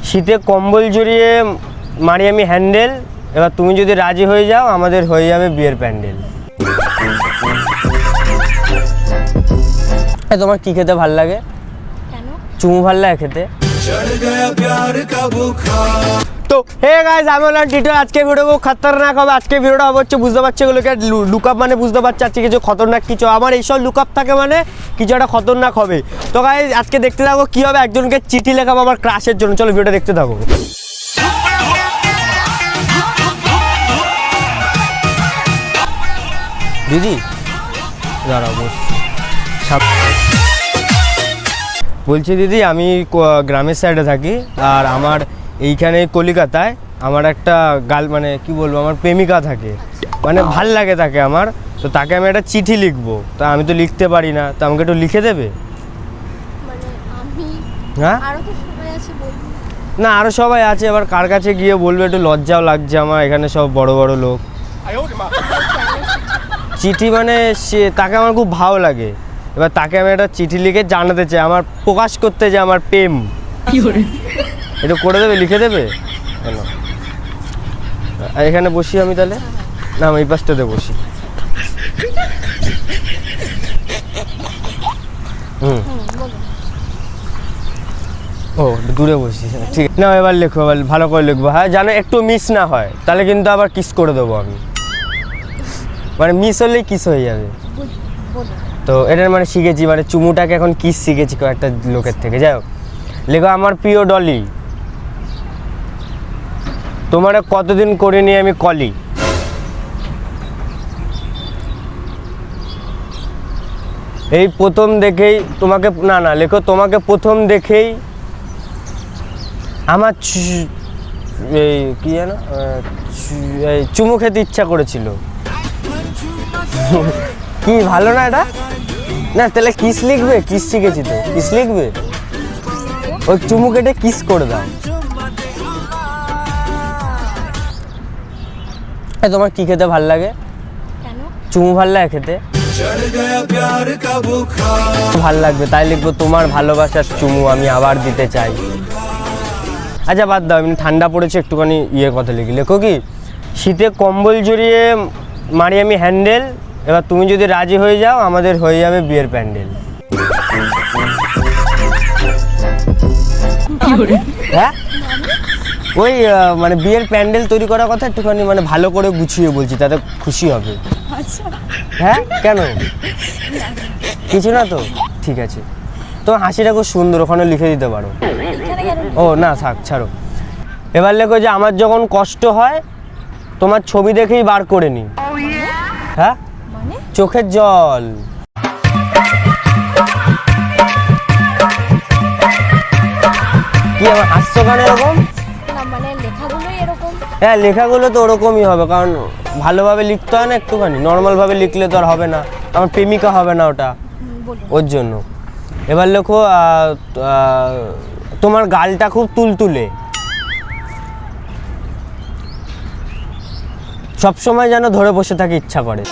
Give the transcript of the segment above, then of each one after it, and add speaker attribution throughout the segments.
Speaker 1: শীতে কম্বল জড়িয়ে মারি আমি হ্যান্ডেল, এবার তুমি যদি রাজি হয়ে যাও আমাদের হয়ে যাবে বিয়ের প্যান্ডেল। তোমার কি খেতে ভাল লাগে? চুমু ভাল লাগে খেতে? তো হে গাইস, আমি হলাম টিটো। আজকে ভিডিও খুব খতরনাক হবে। আজকে ভিডিওটা হচ্ছে বুঝতে পারছো এগুলোকে লুকআপ মানে বুঝতে পারছো আজকে কিছু খতরনাক কিছু আমার এইসব লুকআপ থাকে মানে কিছু একটা খতরনাক হবে। তো গাইস আজকে দেখতে থাকো কি হবে। একজনকে চিঠি লেখাবো আমার ক্রাশের জন্য। চলো ভিডিওটা দেখতে থাকো। দিদি দাঁড়াও, বলছি দিদি আমি গ্রামের সাইডে থাকি আর আমার এইখানে কলকাতায় আমার একটা মানে কি বলবো আমার প্রেমিকা থাকে, মানে ভাল লাগে তাকে আমার। তো তাকে আমি একটা চিঠি লিখবো, তা আমি তো লিখতে পারি না, তো আমাকে একটু লিখে দেবে? হ্যাঁ না আরও সবাই আছে, এবার কার কাছে গিয়ে বলবে একটু লজ্জাও লাগছে আমার, এখানে সব বড় বড় লোক। চিঠি মানে সে তাকে আমার খুব ভালো লাগে, এবার তাকে আমি একটা চিঠি লিখে জানাতে চাই, আমার প্রকাশ করতে চাই আমার প্রেম। একটু করে দেবে, লিখে দেবে? কেন এখানে বসি আমি তাহলে? না আমি এই পাশটাতে বসি। ও দূরে বসি, ঠিক না। এবার লেখো, এবার ভালো করে লিখবো। হ্যাঁ জানো একটু মিস না হয় তাহলে কিন্তু আবার কিস করে দেবো আমি, মানে মিস হলেই কিস হয়ে যাবে। তো এটার মানে শিখেছি, মানে চুমুটাকে এখন কিস শিখেছি কয়েকটা লোকের থেকে। যাই হোক, লেখো আমার প্রিয় ডলি, তোমার কতদিন করে নিয়ে আমি কলি। এই প্রথম দেখেই তোমাকে, না না লেখো তোমাকে প্রথম দেখেই আমার এই কি জানো এই চুমু খেতে ইচ্ছা করেছিল। কি ভালো না এটা? না তাহলে কিস লিখবে, কিস শিখেছি তো, কিস লিখবে। ওই চুমু কেটে কিস করে দাও। তোমার কি খেতে ভাল লাগে? চুমু ভাল লাগে খেতে? ভাল লাগবে তাই লিখবো তোমার ভালোবাসার চুমু আমি আবার দিতে চাই। আচ্ছা বাদ দাও, আমি ঠান্ডা পড়েছে একটুখানি ইয়ে কথা লিখি। লেখো কি শীতে কম্বল জড়িয়ে মারি আমি হ্যান্ডেল, এবার তুমি যদি রাজি হয়ে যাও আমাদের হয়ে যাবে বিয়ের প্যান্ডেল। হ্যাঁ ওই মানে বিয়ের প্যান্ডেল তৈরি করার কথা একটুখানি মানে ভালো করে গুছিয়ে বলছি, তাতে খুশি হবে। হ্যাঁ কেন কিছু না তো? ঠিক আছে, তোমার হাসিটা খুব সুন্দর, ওখানে লিখে দিতে পারো। ও না থাক ছাড়ো। এবার লেখো যে আমার যখন কষ্ট হয় তোমার ছবি দেখেই বার করে নি। হ্যাঁ চোখের জল। কি আমার হাস্য গান এরকম? হ্যাঁ লেখাগুলো তো ওরকমই হবে, কারণ ভালোভাবে লিখতে হয় না, একটুখানি নর্মালভাবে লিখলে তো আর হবে না, আমার প্রেমিকা হবে না ওটা, ওর জন্য। এবার লেখো তোমার গালটা খুব তুলতুলে, সবসময় যেন ধরে বসে থাকি ইচ্ছা করে।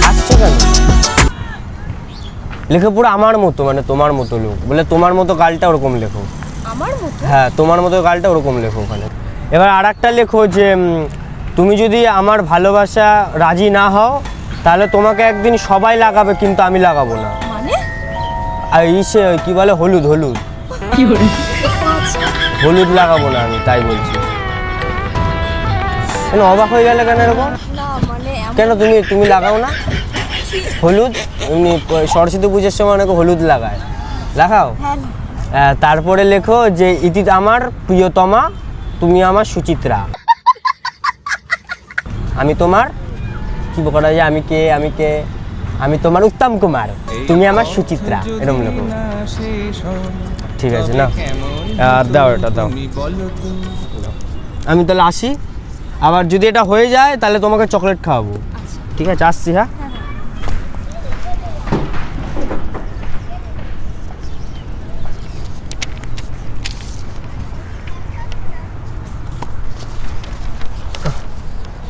Speaker 1: আসছে কেন? লেখো পুরো আমার মতো, মানে তোমার মতো লোক বলে তোমার মতো গালটা ওরকম লেখো। হ্যাঁ তোমার মতো গালটা ওরকম লেখো ওখানে। এবার আর একটা লেখো যে তুমি যদি আমার ভালোবাসা রাজি না হও তাহলে তোমাকে একদিন সবাই লাগাবে কিন্তু আমি লাগাবো না। আর ইসে কি বলে হলুদ, হলুদ হলুদ লাগাবো না আমি, তাই বলছি। কেন অবাক হয়ে গেলে কেন এরকম? কেন তুমি লাগাও না হলুদ? এমনি সরস্বতী পুজোর সময় অনেকে হলুদ লাগায়, লাগাও। তারপরে লেখো যে ইতি আমার প্রিয়তমা তুমি আমার সুচিত্রা, আমি তোমার কি করা যায়, আমি কে, আমি কে, আমি তোমার উত্তম কুমার তুমি আমার সুচিত্রা, এরকম লেখো। ঠিক আছে না দাও, এটা দাও। আমি তাহলে আসি, আবার যদি এটা হয়ে যায় তাহলে তোমাকে চকলেট খাওয়াবো। ঠিক আছে আসছি। হ্যাঁ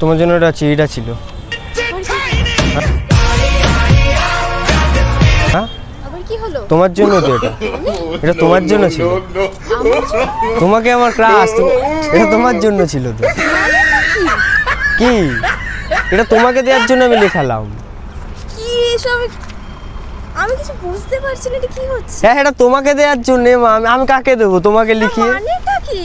Speaker 1: তোমার জন্য এটা চিঠিটা ছিল।
Speaker 2: আবার কি হলো?
Speaker 1: তোমার জন্য তো এটা তোমার জন্য ছিল। তোমাকে আমার ক্রাশ, এটা তোমার জন্য ছিল তো। কি এটা তোমাকে দেওয়ার জন্য আমি লেখালাম।
Speaker 2: কি এসব? আমি কিছু বুঝতে পারছি না, এটা কি হচ্ছে?
Speaker 1: হ্যাঁ এটা তোমাকে দেওয়ার জন্য মা। আমি কাকে দেবো তোমাকে লিখিয়ে?
Speaker 2: মানেটা কি?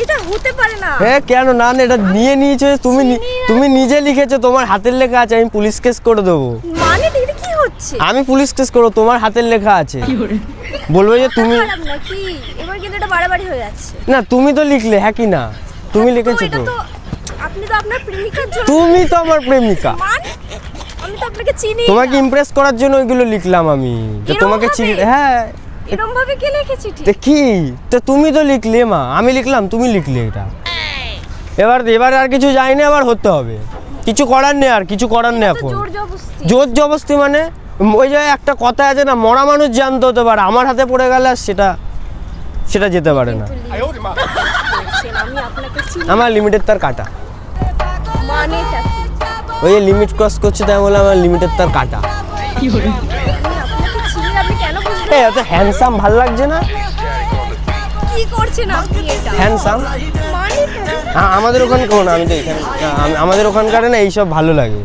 Speaker 2: এটা হতে পারে না।
Speaker 1: হ্যাঁ কেন না, এটা নিয়ে নিয়েছো তুমি, তুমি নিজে লিখেছো, তোমার হাতের লেখা আছে। আমি পুলিশ কেস করে দেবো।
Speaker 2: মানেটা এটা কি হচ্ছে?
Speaker 1: আমি পুলিশ কেস করবো, তোমার হাতের লেখা আছে। বলবো যে তুমি
Speaker 2: খারাপ নাকি? এবার কিন্তু এটা বাড়াবাড়ি হয়ে যাচ্ছে।
Speaker 1: না, তুমি তো লিখলে। হ্যাঁ কি না, তুমি লিখেছো
Speaker 2: এটা
Speaker 1: তো।
Speaker 2: তো আপনি তো আপনার প্রেমিকার জন্য।
Speaker 1: তুমি তো আমার প্রেমিকা।
Speaker 2: মানে আমি তো আপনাকে চিনি না।
Speaker 1: তোমাকে ইমপ্রেস করার জন্য ওইগুলো লিখলাম আমি, যে
Speaker 2: এরম
Speaker 1: তোমাকে চিনি।
Speaker 2: ভাবে?
Speaker 1: হ্যাঁ
Speaker 2: এরকম ভাবে কে লিখেছি ঠিক?
Speaker 1: তো কি, তো তুমি তো লিখলে মা, আমি লিখলাম, তুমি লিখলে এটা। এবার আর কিছু যাই না, এবার হতে হবে। কিছু করার নেই, আর কিছু করার নেই
Speaker 2: তো
Speaker 1: এখন।
Speaker 2: জোর জবরদস্তি।
Speaker 1: জোর জবরদস্তি মানে ওই যে একটা কথা আছে না, মরা মানুষ জানতে হতে পারে, আমার হাতে পড়ে গেলে আর সেটা যেতে পারে না।
Speaker 2: আমি আপনাকে চিনি।
Speaker 1: আমার লিমিটের তার কাটা।
Speaker 2: মানেটা কি?
Speaker 1: ওই যে লিমিট ক্রস করছে, তাই বলে আমার লিমিটের তার কাটা।
Speaker 2: আমি আপনাকে চিনি, আপনি কেন বুঝলেন?
Speaker 1: এই এত হ্যান্ডসাম ভাল লাগছে না?
Speaker 2: কি করছেন আপনি এটা?
Speaker 1: হ্যান্ডসাম
Speaker 2: মানেটা
Speaker 1: আমাদের ওখানে কোন, আমি তো এখানে আমাদের ওখানকার না এইসব ভালো লাগে।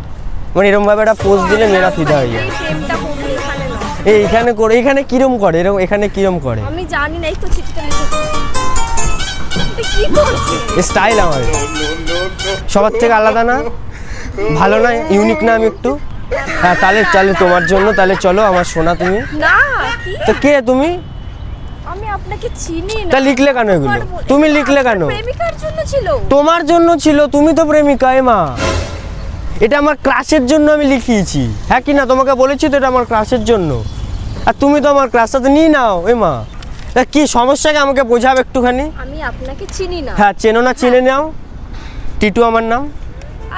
Speaker 1: মানে এরকম ভাবে একটা পোস্ট দিলে মেয়েরা ফিদা হয়ে যায়।
Speaker 2: এই প্রেমটা করুন এখানে না।
Speaker 1: এইখানে করে, এখানে কিরম করে, এরকম এখানে কিরম করে?
Speaker 2: আমি জানি না, এই তো চিঠিটা লিখেছি। এটা কি করছে?
Speaker 1: স্টাইল আমার সবার থেকে আলাদা না, ভালো না, ইউনিক না আমি একটু? হ্যাঁ তাহলে তোমার জন্য, তাহলে চলো আমার সোনা তুমি।
Speaker 2: না কি?
Speaker 1: তো কে তুমি?
Speaker 2: আমি আপনাকে চিনি না।
Speaker 1: তা লিখলে কেন এগুলো? তুমি লিখলে কেন?
Speaker 2: প্রেমিকার জন্য ছিল।
Speaker 1: তোমার জন্য ছিল, তুমি তো প্রেমিকা। এ মা, এটা আমার ক্লাসের জন্য আমি লিখিয়েছি। হ্যাঁ কি না, তোমাকে বলেছি তো এটা আমার ক্লাসের জন্য। আর তুমি তো আমার ক্লাসটা তো নিয়ে নাও। এ মা, তা কি সমস্যাকে আমাকে বোঝাবে একটুখানি।
Speaker 2: আমি আপনাকে চিনি না।
Speaker 1: হ্যাঁ চেনো না, চিনে নাও। টিটু আমার নাম।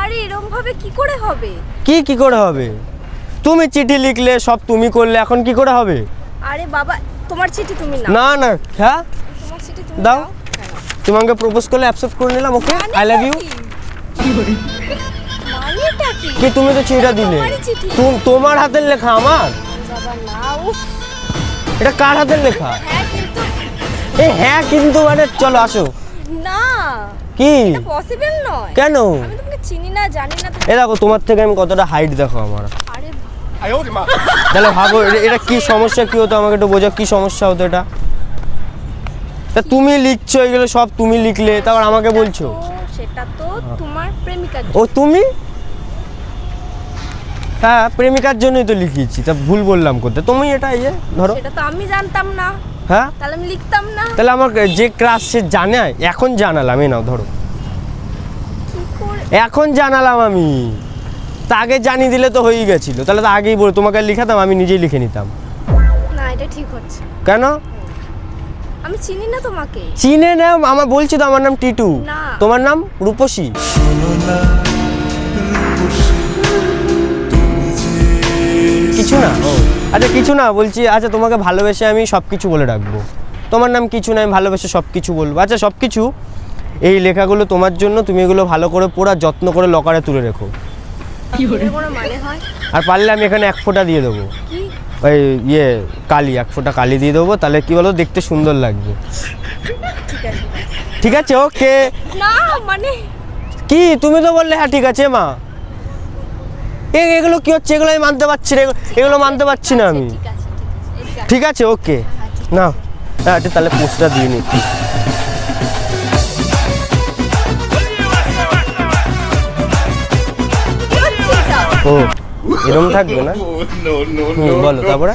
Speaker 2: আরে এরকম ভাবে কি করে হবে?
Speaker 1: কি করে হবে? তুমি চিঠি লিখলে, সব তুমি করলে, এখন কি করে হবে?
Speaker 2: আরে বাবা, তোমার চিঠি তুমি নাও।
Speaker 1: না না, হ্যাঁ
Speaker 2: তোমার চিঠি তুমি
Speaker 1: দাও।
Speaker 2: নাও।
Speaker 1: তুমি আমাকে প্রপোজ করলে অ্যাকসেপ্ট করে নিলাম। ওকে, আই লাভ ইউ।
Speaker 2: মানেটা কি?
Speaker 1: কি তুমি তো চিঠিটা দিলে?
Speaker 2: তোমারই চিঠি।
Speaker 1: তোমার হাতের লেখা আমার?
Speaker 2: বাবা না, উফ।
Speaker 1: এটা কার হাতের লেখা?
Speaker 2: হ্যাঁ কিন্তু
Speaker 1: হ্যাঁ কিন্তু মানে চলো আসো।
Speaker 2: না,
Speaker 1: কি
Speaker 2: এটা পসিবল নয়।
Speaker 1: কেন?
Speaker 2: আমি তোমাকে চিনি না, জানি না তো।
Speaker 1: এ দেখো, তোমার থেকে আমি কতটা হাইট দেখো আমার।
Speaker 2: আরে
Speaker 1: তাহলে ভাবো এটা কি সমস্যা, কি হতো আমাকে একটু বোঝো, কি সমস্যা হতো এটা? তা তুমি লিখছো, এগুলো সব তুমি লিখলে, তারপর আমাকে বলছো।
Speaker 2: সেটা তো তোমার প্রেমিকার
Speaker 1: ও তুমি? হ্যাঁ প্রেমিকার জন্যই তো লিখিয়েছি, তা ভুল বললাম করতে। তুমি এটা এই যে ধরো।
Speaker 2: সেটা তো আমি জানতাম না,
Speaker 1: হ্যাঁ
Speaker 2: তাহলে আমি লিখতাম না।
Speaker 1: তাহলে আমার যে ক্লাস সে জানায়, এখন জানালাম। এই নাও ধরো,
Speaker 2: কি করে?
Speaker 1: এখন জানালাম আমি। তা আগে জানিয়ে দিলে তো হয়েই গেছিল। তাহলে তো আগেই বলে তোমাকে লিখাতাম, আমি নিজেই লিখে নিতাম।
Speaker 2: না এটা ঠিক হচ্ছে।
Speaker 1: কেন?
Speaker 2: আমি চিনি না তোমাকে।
Speaker 1: চিনে নাও, আমার বলছি তো আমার নাম টিটু।
Speaker 2: না।
Speaker 1: তোমার নাম রূপসী। কিছু না, ও আচ্ছা কিছু না বলছি। আচ্ছা তোমাকে ভালোবেসে আমি সব কিছু বলে রাখবো। তোমার নাম কিছু না, আমি ভালোবেসে সব কিছু বলবো। আচ্ছা সব কিছু, এই লেখাগুলো তোমার জন্য, তুমি এগুলো ভালো করে পড়া যত্ন করে লকারে তুলে রেখো।
Speaker 2: এর কোনো মানে হয়?
Speaker 1: আর পারলে আমি এখানে 1 ফোঁটা দিয়ে দেবো,
Speaker 2: কি?
Speaker 1: ওই কালি, 1 ফোঁটা কালি দিয়ে দেবো। তাহলে কি বলো, দেখতে সুন্দর লাগবে।
Speaker 2: ঠিক আছে।
Speaker 1: ঠিক আছে ওকে।
Speaker 2: না মানে
Speaker 1: কি তুমি তো বললে হ্যাঁ ঠিক আছে মা। এগুলো কি হচ্ছে? এগুলো আমি মানতে পারছি না, এগুলো মানতে পারছি না আমি।
Speaker 2: ঠিক আছে, ঠিক আছে।
Speaker 1: ঠিক আছে ওকে না। হ্যাঁ তাহলে পোস্টটা দিয়ে নিচ্ছি। ও এরকম থাকবে না? বলো তারপরে।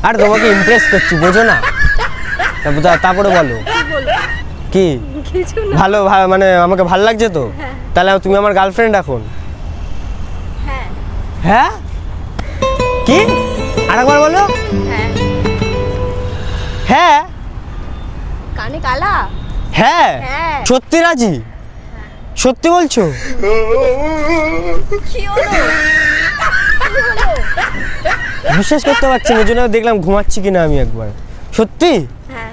Speaker 1: আর তোমাকে ইমপ্রেস করছি, বোঝো না? তারপরে বলো কি
Speaker 2: কিছু না।
Speaker 1: ভালো মানে আমাকে ভালো লাগছে তো? তাহলে তুমি আমার গার্লফ্রেন্ড এখন?
Speaker 2: হ্যাঁ
Speaker 1: হ্যাঁ কি? আরেকবার বলো।
Speaker 2: হ্যাঁ।
Speaker 1: হ্যাঁ
Speaker 2: কানে কালা?
Speaker 1: হ্যাঁ
Speaker 2: হ্যাঁ।
Speaker 1: সত্যি রাজি? সত্যি বলছো?
Speaker 2: কি হলো? কি হলো?
Speaker 1: বিশ্বাস করতে পারছি না, এই জন্য দেখলাম ঘুমাচ্ছি কিনা আমি একবার। সত্যি?
Speaker 2: হ্যাঁ।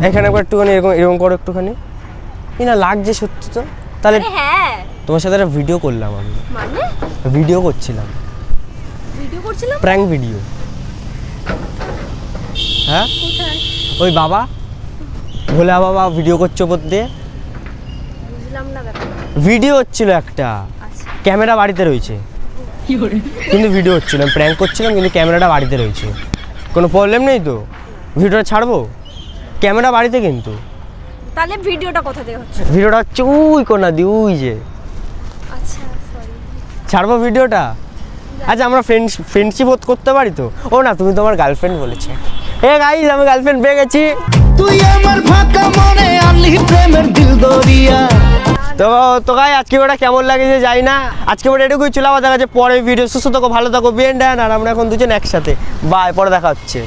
Speaker 1: এখানে একবার একটুখানি এরকম করো একটুখানি। এই না লাগছে সত্যি তো। তাহলে
Speaker 2: আরে হ্যাঁ
Speaker 1: তোমার সাথে একটা ভিডিও করলাম আমি,
Speaker 2: মানে
Speaker 1: ভিডিও করছিলাম,
Speaker 2: ভিডিও করছিলাম
Speaker 1: প্র্যাঙ্ক ভিডিও। হ্যাঁ
Speaker 2: কোথায়
Speaker 1: ওই বাবা ভোলা বাবা ভিডিও করছো ওপর দিয়ে,
Speaker 2: বুঝলাম না ব্যাপারটা।
Speaker 1: ভিডিও হচ্ছিল একটা,
Speaker 2: আচ্ছা
Speaker 1: ক্যামেরা বাড়িতে রয়েছে কিন্তু ভিডিও হচ্ছিল, প্র্যাঙ্ক করছিলাম কিন্তু ক্যামেরাটা বাড়িতে রয়েছে, কোনো প্রবলেম নেই তো? ভিডিওটা ছাড়বো, ক্যামেরা বাড়িতে কিন্তু।
Speaker 2: তাহলে ভিডিওটা কোথা থেকে হচ্ছে?
Speaker 1: ভিডিওটা হচ্ছে ওই কোনা দি, ওই যে।
Speaker 2: আচ্ছা সরি।
Speaker 1: ছাড়বো ভিডিওটা? আচ্ছা আমরা ফ্রেন্ডশিপ করতে পারি তো? ও না তুমি তোমার গার্লফ্রেন্ড বলেছে। এ গাইস আমি গার্লফ্রেন্ড পেয়ে গেছি।
Speaker 3: তুই আমার ফাঁকা মনে আনলি প্রেমের দিল দরিয়া।
Speaker 1: তো গাই আজকে ওটা কেমন লাগেছে যাই না, আজকে ওটা এটুকুই ছিল। আবার দেখা যাচ্ছে পরে ভিডিও, সুস্থ থাকো, ভালো থাকো, বিয়েন ডান। আর আমরা এখন দুজন একসাথে, বাই, পরে দেখা হচ্ছে।